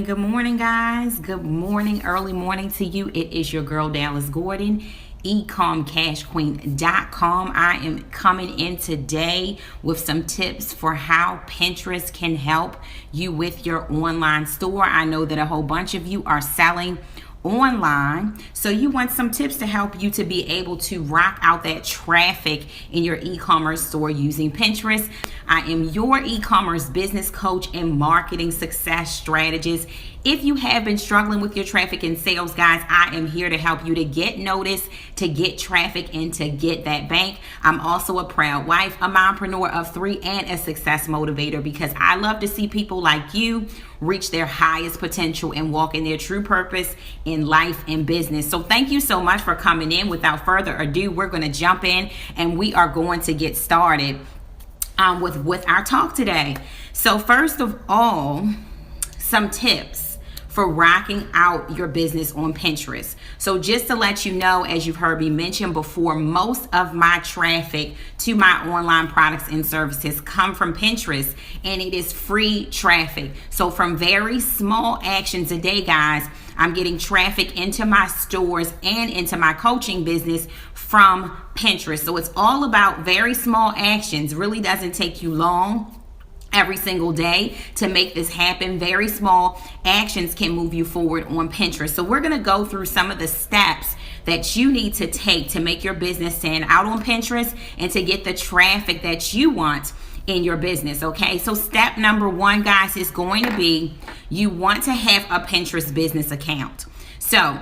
Good morning, guys. Good morning, early morning to you. It is your girl, Dallas Gordon, ecomcashqueen.com. I am coming in today with some tips for how Pinterest can help you with your online store. I know that a whole bunch of you are selling online, so you want some tips to help you to be able to rock out that traffic in your e-commerce store using Pinterest. I am your e-commerce business coach and marketing success strategist. If you have been struggling with your traffic and sales, guys, I am here to help you to get noticed, to get traffic, and to get that bank. I'm also a proud wife, a mompreneur of 3, and a success motivator, because I love to see people like you reach their highest potential and walk in their true purpose in life and business. So thank you so much for coming in. Without further ado, we're going to jump in and we are going to get started with our talk today. So first of all, some tips for rocking out your business on Pinterest. So just to let you know, as you've heard me mention before, most of my traffic to my online products and services come from Pinterest, and it is free traffic. So from very small actions a day, guys, I'm getting traffic into my stores and into my coaching business from Pinterest. So it's all about very small actions. Really doesn't take you long every single day to make this happen. Very small actions can move you forward on Pinterest. So we're going to go through some of the steps that you need to take to make your business stand out on Pinterest and to get the traffic that you want in your business. Okay, so step number 1, guys, is going to be you want to have a Pinterest business account. So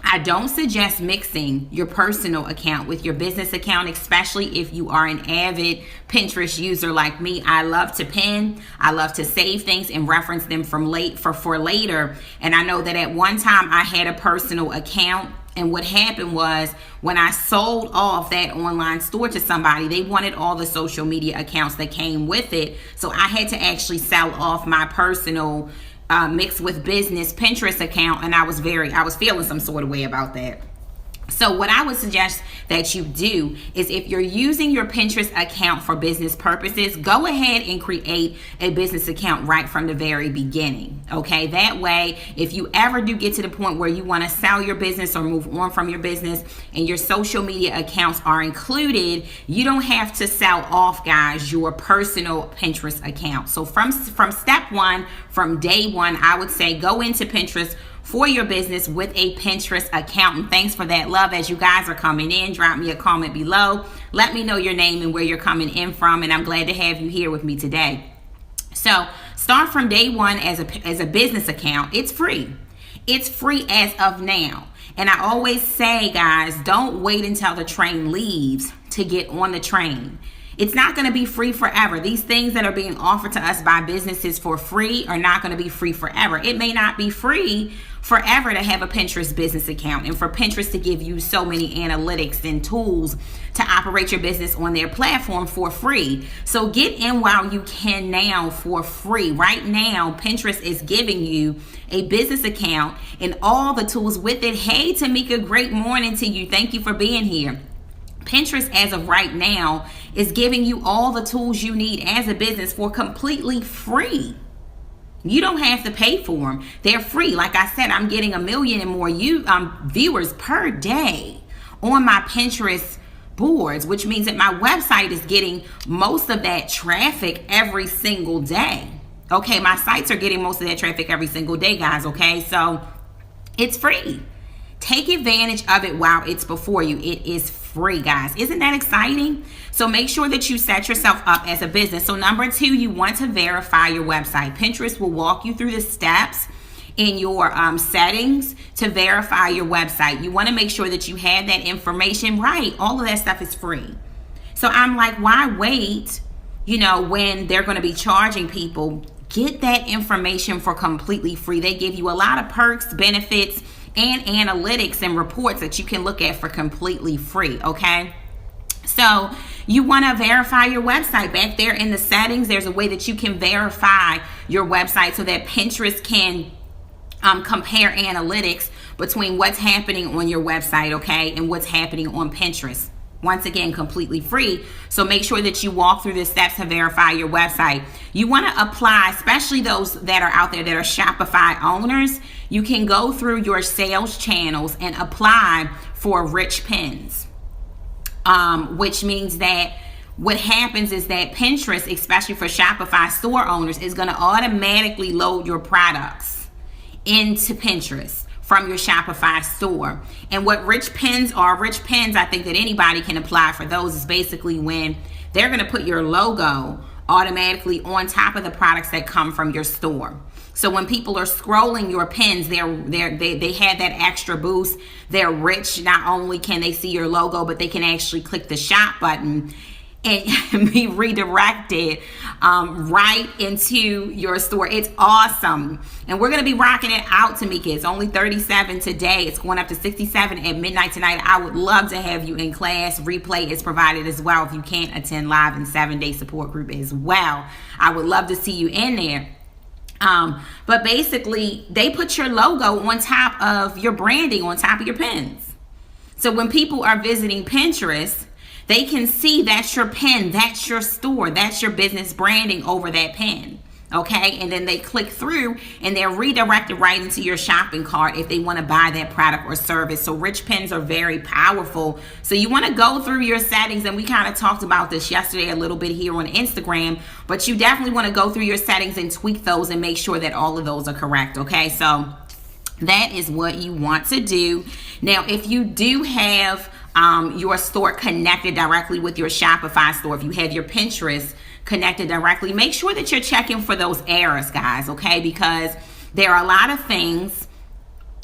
I don't suggest mixing your personal account with your business account, especially if you are an avid Pinterest user like me. I love to pin, I love to save things and reference them for later. And I know that at one time I had a personal account, and what happened was when I sold off that online store to somebody, they wanted all the social media accounts that came with it. So I had to actually sell off my personal mixed with business Pinterest account, and I was feeling some sort of way about that. So what I would suggest that you do is, if you're using your Pinterest account for business purposes, go ahead and create a business account right from the very beginning. Okay, that way, if you ever do get to the point where you want to sell your business or move on from your business and your social media accounts are included, you don't have to sell off, guys, your personal Pinterest account. So from step 1, from day 1, I would say go into Pinterest for your business with a Pinterest account. And thanks for that love. As you guys are coming in, drop me a comment below. Let me know your name and where you're coming in from, and I'm glad to have you here with me today. So start from day 1 as a business account. It's free. It's free as of now. And I always say, guys, don't wait until the train leaves to get on the train. It's not going to be free forever. These things that are being offered to us by businesses for free are not going to be free forever. It may not be free forever to have a Pinterest business account and for Pinterest to give you so many analytics and tools to operate your business on their platform for free. So get in while you can now for free. Right now, Pinterest is giving you a business account and all the tools with it. Hey, Tamika, great morning to you. Thank you for being here. Pinterest, as of right now, is giving you all the tools you need as a business for completely free. You don't have to pay for them. They're free. Like I said, I'm getting 1 million and more viewers per day on my Pinterest boards, which means that my website is getting most of that traffic every single day. Okay, my sites are getting most of that traffic every single day, guys. Okay, so it's free. Take advantage of it while it's before you. It is free, guys. Isn't that exciting? So make sure that you set yourself up as a business. So number 2, you want to verify your website. Pinterest will walk you through the steps in your settings to verify your website. You want to make sure that you have that information right. All of that stuff is free. So I'm like, why wait, when they're going to be charging people? Get that information for completely free. They give you a lot of perks, benefits, and analytics and reports that you can look at for completely free. Okay, so you want to verify your website. Back there in the settings, there's a way that you can verify your website so that Pinterest can compare analytics between what's happening on your website, okay, and what's happening on Pinterest. Once again, completely free. So make sure that you walk through the steps to verify your website. You want to apply, especially those that are out there that are Shopify owners. You can go through your sales channels and apply for rich pins, which means that what happens is that Pinterest, especially for Shopify store owners, is going to automatically load your products into Pinterest from your Shopify store. And what rich pins are, I think that anybody can apply for those, is basically when they're going to put your logo automatically on top of the products that come from your store. So when people are scrolling your pins, they have that extra boost. They're rich. Not only can they see your logo, but they can actually click the shop button and be redirected right into your store. It's awesome. And we're going to be rocking it out, Tamika. It's only 37 today. It's going up to 67 at midnight tonight. I would love to have you in class. Replay is provided as well if you can't attend live, in 7-day support group as well. I would love to see you in there. But basically, they put your logo on top of your branding, on top of your pins. So when people are visiting Pinterest, they can see that's your pin, that's your store, that's your business branding over that pin. Okay, and then they click through and they're redirected right into your shopping cart if they want to buy that product or service. So rich pins are very powerful. So you want to go through your settings, and we kind of talked about this yesterday a little bit here on Instagram, but you definitely want to go through your settings and tweak those and make sure that all of those are correct. Okay, so that is what you want to do. Now, if you do have your store connected directly with your Shopify store, if you have your Pinterest connected directly, make sure that you're checking for those errors, guys, okay? Because there are a lot of things,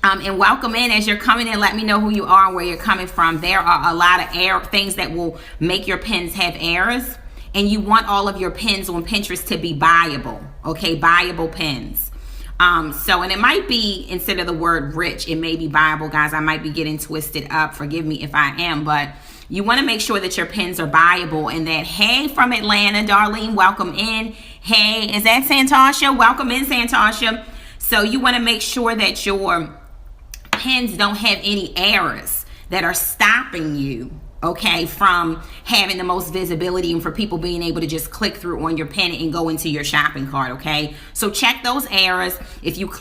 and welcome in as you're coming in. Let me know who you are and where you're coming from. There are a lot of things that will make your pins have errors, and you want all of your pins on Pinterest to be buyable, okay? Buyable pins. And it might be, instead of the word rich, it may be buyable, guys. I might be getting twisted up. Forgive me if I am, but you want to make sure that your pins are buyable, and that, hey, from Atlanta, Darlene, welcome in. Hey, is that Santasha? Welcome in, Santasha. So you want to make sure that your pins don't have any errors that are stopping you, okay, from having the most visibility and for people being able to just click through on your pin and go into your shopping cart, okay? So check those errors. If you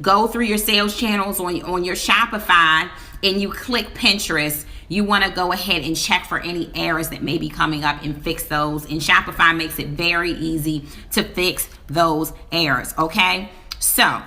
go through your sales channels on your Shopify and you click Pinterest, you want to go ahead and check for any errors that may be coming up and fix those. And Shopify makes it very easy to fix those errors, okay? So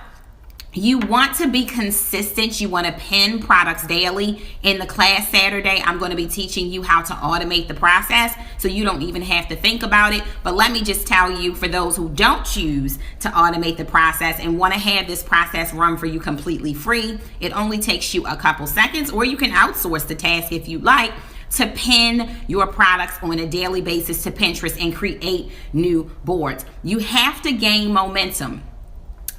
you want to be consistent. You want to pin products daily. In the class Saturday, I'm going to be teaching you how to automate the process so you don't even have to think about it. But let me just tell you, for those who don't choose to automate the process and want to have this process run for you completely free, it only takes you a couple seconds, or you can outsource the task if you like, to pin your products on a daily basis to Pinterest and create new boards. You have to gain momentum.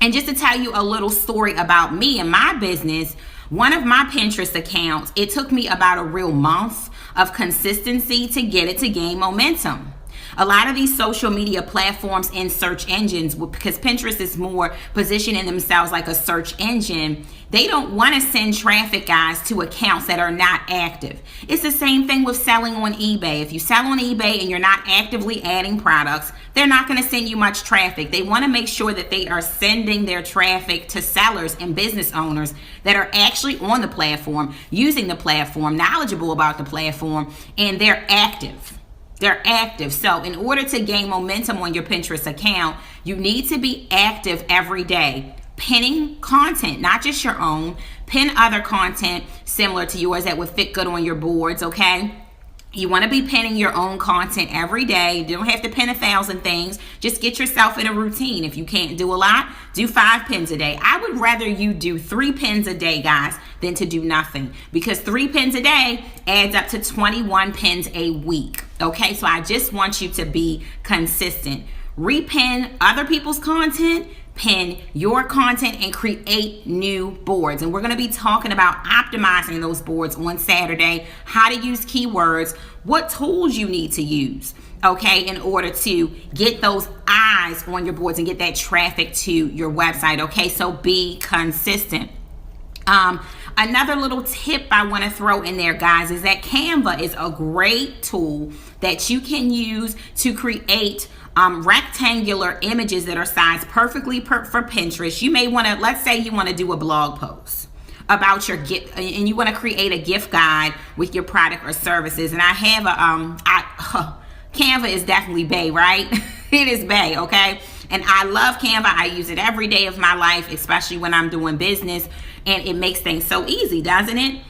And just to tell you a little story about me and my business, one of my Pinterest accounts, it took me about a real month of consistency to get it to gain momentum. A lot of these social media platforms and search engines, because Pinterest is more positioning themselves like a search engine, they don't want to send traffic, guys, to accounts that are not active. It's the same thing with selling on eBay. If you sell on eBay and you're not actively adding products, they're not going to send you much traffic. They want to make sure that they are sending their traffic to sellers and business owners that are actually on the platform, using the platform, knowledgeable about the platform, and they're active. They're active. So in order to gain momentum on your Pinterest account, you need to be active every day, pinning content, not just your own. Pin other content similar to yours that would fit good on your boards, okay? You want to be pinning your own content every day. You don't have to pin 1,000 things. Just get yourself in a routine. If you can't do a lot, do 5 pins a day. I would rather you do 3 pins a day, guys, than to do nothing, because 3 pins a day adds up to 21 pins a week. Okay, so I just want you to be consistent. Repin other people's content, pin your content, and create new boards. And we're going to be talking about optimizing those boards on Saturday, how to use keywords, what tools you need to use, okay, in order to get those eyes on your boards and get that traffic to your website, okay? So be consistent. Another little tip I want to throw in there, guys, is that Canva is a great tool that you can use to create rectangular images that are sized perfectly for Pinterest. You may want to, let's say you want to do a blog post about your gift and you want to create a gift guide with your product or services. And I have Canva is definitely bae, right? It is bae, okay? And I love Canva. I use it every day of my life, especially when I'm doing business. And it makes things so easy, doesn't it?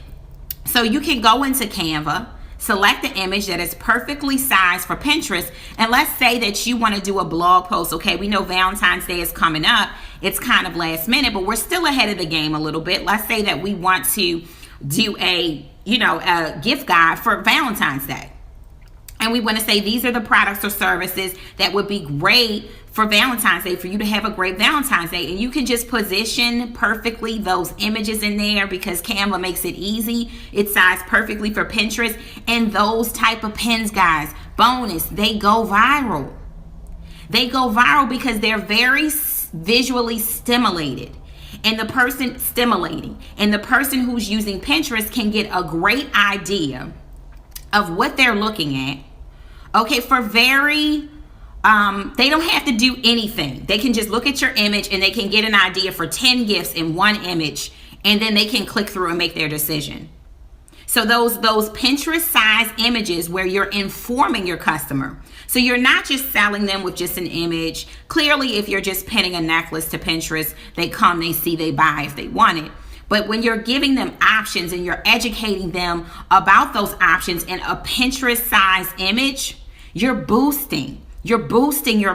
So you can go into Canva, select the image that is perfectly sized for Pinterest. And let's say that you want to do a blog post. Okay, we know Valentine's Day is coming up. It's kind of last minute, but we're still ahead of the game a little bit. Let's say that we want to do a gift guide for Valentine's Day. And we want to say these are the products or services that would be great for Valentine's Day, for you to have a great Valentine's Day. And you can just position perfectly those images in there because Canva makes it easy. It's sized perfectly for Pinterest. And those type of pins, guys, bonus, they go viral. They go viral because they're very visually stimulated. And the person who's using Pinterest can get a great idea of what they're looking at. Okay, they don't have to do anything. They can just look at your image and they can get an idea for 10 gifts in one image, and then they can click through and make their decision. So those Pinterest size images where you're informing your customer. So you're not just selling them with just an image. Clearly, if you're just pinning a necklace to Pinterest, they come, they see, they buy if they want it. But when you're giving them options and you're educating them about those options in a Pinterest size image, you're boosting your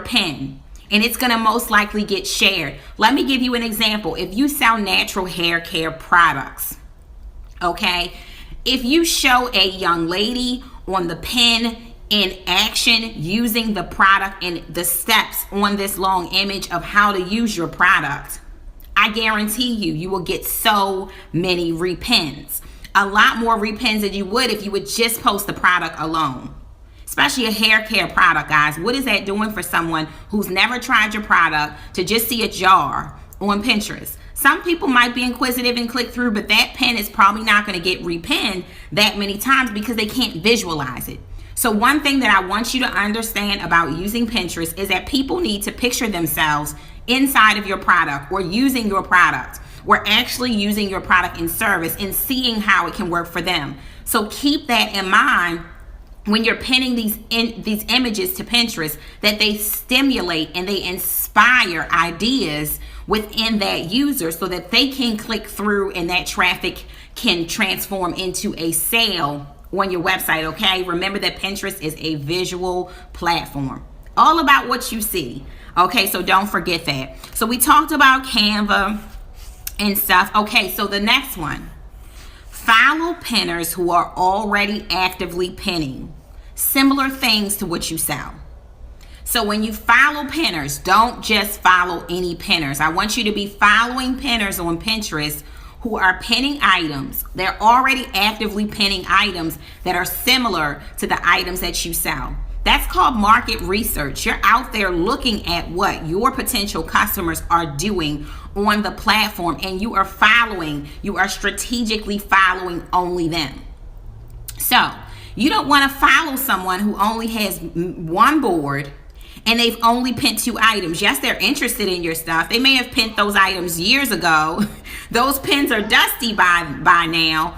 pin, and it's going to most likely get shared. Let me give you an example. If you sell natural hair care products, okay, if you show a young lady on the pin in action using the product and the steps on this long image of how to use your product, I guarantee you will get so many repins. A lot more repins than you would if you would just post the product alone. Especially a hair care product, guys. What is that doing for someone who's never tried your product to just see a jar on Pinterest? Some people might be inquisitive and click through, but that pin is probably not going to get repinned that many times because they can't visualize it. So one thing that I want you to understand about using Pinterest is that people need to picture themselves inside of your product or using your product or actually using your product and service and seeing how it can work for them. So keep that in mind when you're pinning these images to Pinterest, that they stimulate and they inspire ideas within that user so that they can click through and that traffic can transform into a sale on your website, okay? Remember that Pinterest is a visual platform. All about what you see, okay? So don't forget that. So we talked about Canva and stuff. Okay, so the next one. Follow pinners who are already actively pinning similar things to what you sell. So when you follow pinners, don't just follow any pinners. I want you to be following pinners on Pinterest who are pinning items. They're already actively pinning items that are similar to the items that you sell. That's called market research. You're out there looking at what your potential customers are doing on the platform, and you are strategically following only them. So you don't want to follow someone who only has one board and they've only pinned 2 items. Yes, they're interested in your stuff. They may have pinned those items years ago. Those pins are dusty by now.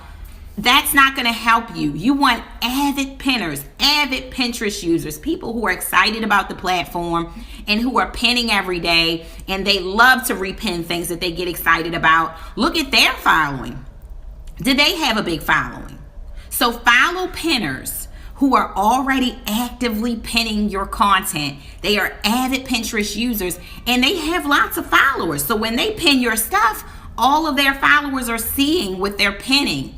That's not going to help you. You want avid pinners, avid Pinterest users, people who are excited about the platform and who are pinning every day, and they love to repin things that they get excited about. Look at their following. Do they have a big following? So follow pinners who are already actively pinning your content. They are avid Pinterest users and they have lots of followers. So when they pin your stuff, all of their followers are seeing what they're pinning.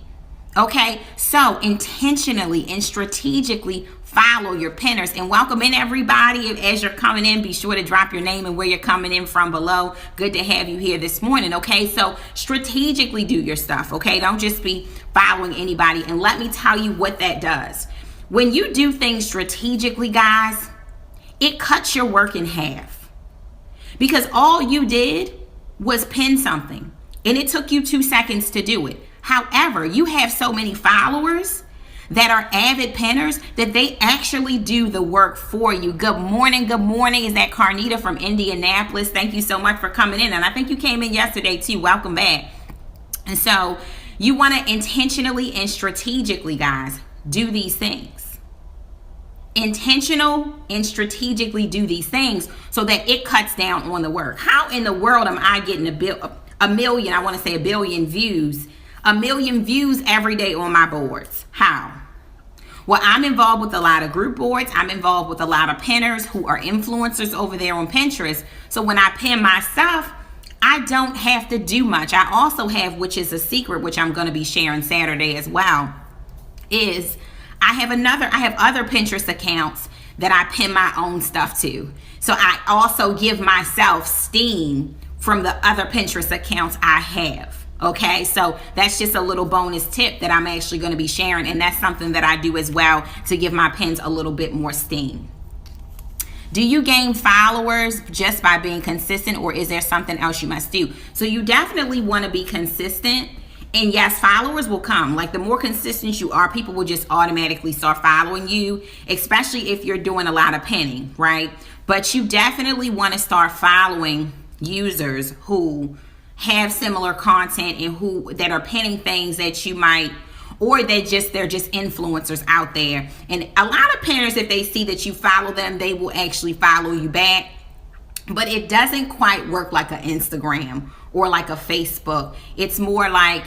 Okay, so intentionally and strategically follow your pinners, and welcome in everybody. As you're coming in, be sure to drop your name and where you're coming in from below. Good to have you here this morning. Okay, so strategically do your stuff. Okay, don't just be following anybody. And let me tell you what that does. When you do things strategically, guys, it cuts your work in half, because all you did was pin something. And it took you 2 seconds to do it. However, you have so many followers that are avid pinners that they actually do the work for you. Good morning. Good morning. Is that Carnita from Indianapolis? Thank you so much for coming in. And I think you came in yesterday too. Welcome back. And so you want to intentionally and strategically, guys, do these things. Intentional and strategically do these things so that it cuts down on the work. How in the world am I getting a billion views every day on my boards? How? Well, I'm involved with a lot of group boards. I'm involved with a lot of pinners who are influencers over there on Pinterest. So when I pin my stuff, I don't have to do much. I also have, which is a secret, which I'm going to be sharing Saturday as well, is I have other Pinterest accounts that I pin my own stuff to. So I also give myself steam from the other Pinterest accounts I have. Okay, so that's just a little bonus tip that I'm actually going to be sharing, and that's something that I do as well to give my pins a little bit more steam. Do you gain followers just by being consistent, or is there something else you must do? So you definitely want to be consistent. And yes, followers will come. Like the more consistent you are, people will just automatically start following you, especially if you're doing a lot of pinning, right? But you definitely want to start following users who have similar content and that are pinning things that you might, or they're just influencers out there. And a lot of pinners, if they see that you follow them, they will actually follow you back. But it doesn't quite work like an Instagram or like a Facebook. It's more like,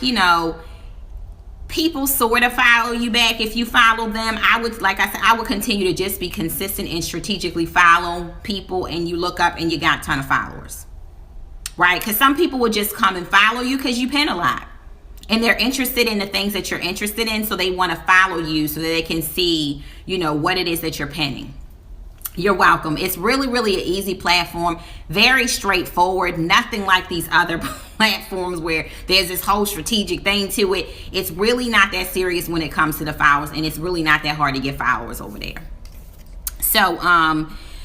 people sort of follow you back if you follow them. I would continue to just be consistent and strategically follow people, and you look up and you got a ton of followers, right? Because some people will just come and follow you because you pin a lot. And they're interested in the things that you're interested in, so they want to follow you so that they can see, what it is that you're pinning. You're welcome. It's really, really an easy platform. Very straightforward. Nothing like these other platforms where there's this whole strategic thing to it. It's really not that serious when it comes to the followers, and it's really not that hard to get followers over there. So,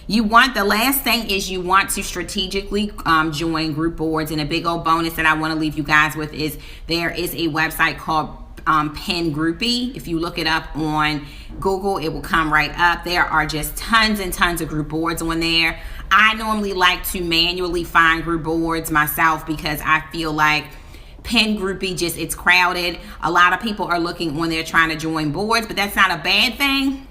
the last thing is you want to strategically join group boards. And a big old bonus that I want to leave you guys with is there is a website called Pin Groupie. If you look it up on Google, it will come right up. There are just tons and tons of group boards on there. I normally like to manually find group boards myself because I feel like Pin Groupie it's crowded. A lot of people are looking on there trying to join boards, but that's not a bad thing.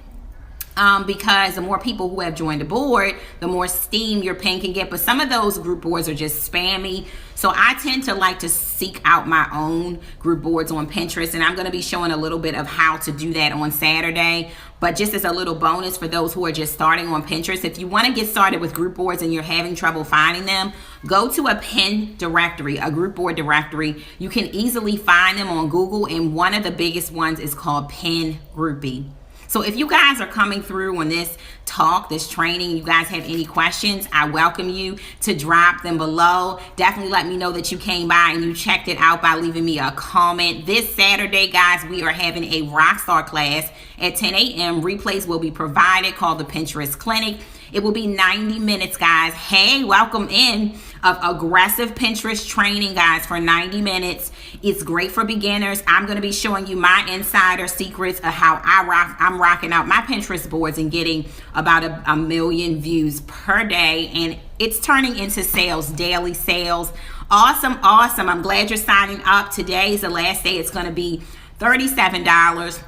Because the more people who have joined the board, the more steam your pin can get. But some of those group boards are just spammy. So I tend to like to seek out my own group boards on Pinterest. And I'm going to be showing a little bit of how to do that on Saturday. But just as a little bonus for those who are just starting on Pinterest, if you want to get started with group boards and you're having trouble finding them, go to a pin directory, a group board directory. You can easily find them on Google. And one of the biggest ones is called Pin Groupie. So if you guys are coming through on this training, you guys have any questions, I welcome you to drop them below. Definitely let me know that you came by and you checked it out by leaving me a comment. This Saturday, guys, we are having a Rockstar class at 10 a.m. Replays will be provided, called the Pinterest Clinic. It will be 90 minutes, guys. Hey, welcome in of aggressive Pinterest training, guys, for 90 minutes. It's great for beginners. I'm going to be showing you my insider secrets of how I'm rocking out my Pinterest boards and getting about a million views per day. And it's turning into sales, daily sales. Awesome. I'm glad you're signing up. Today is the last day. It's going to be $37.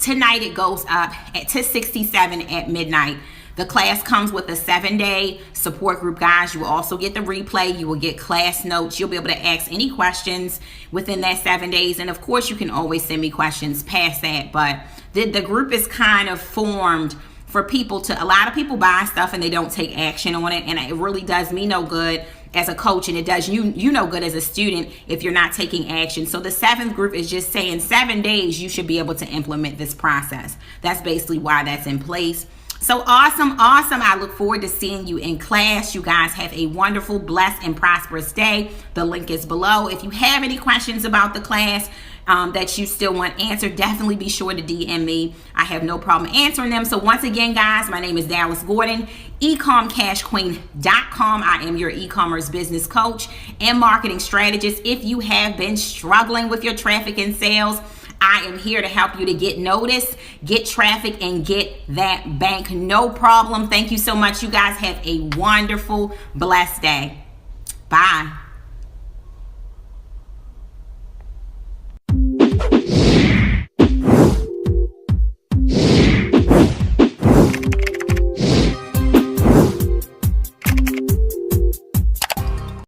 Tonight it goes up to $67 at midnight. The class comes with a 7-day support group, guys. You will also get the replay. You will get class notes. You'll be able to ask any questions within that 7 days. And of course, you can always send me questions past that. But the group is kind of formed for people a lot of people buy stuff and they don't take action on it. And it really does me no good as a coach, and it does you no good as a student if you're not taking action. So the 7th group is just saying 7 days you should be able to implement this process. That's basically why that's in place. So awesome. I look forward to seeing you in class. You guys have a wonderful, blessed, and prosperous day. The link is below. If you have any questions about the class, that you still want answered, definitely be sure to DM me. I have no problem answering them. So once again, guys, my name is Dallas Gordon, ecomcashqueen.com. I am your e-commerce business coach and marketing strategist. If you have been struggling with your traffic and sales, I am here to help you to get noticed, get traffic, and get that bank. No problem. Thank you so much. You guys have a wonderful, blessed day. Bye.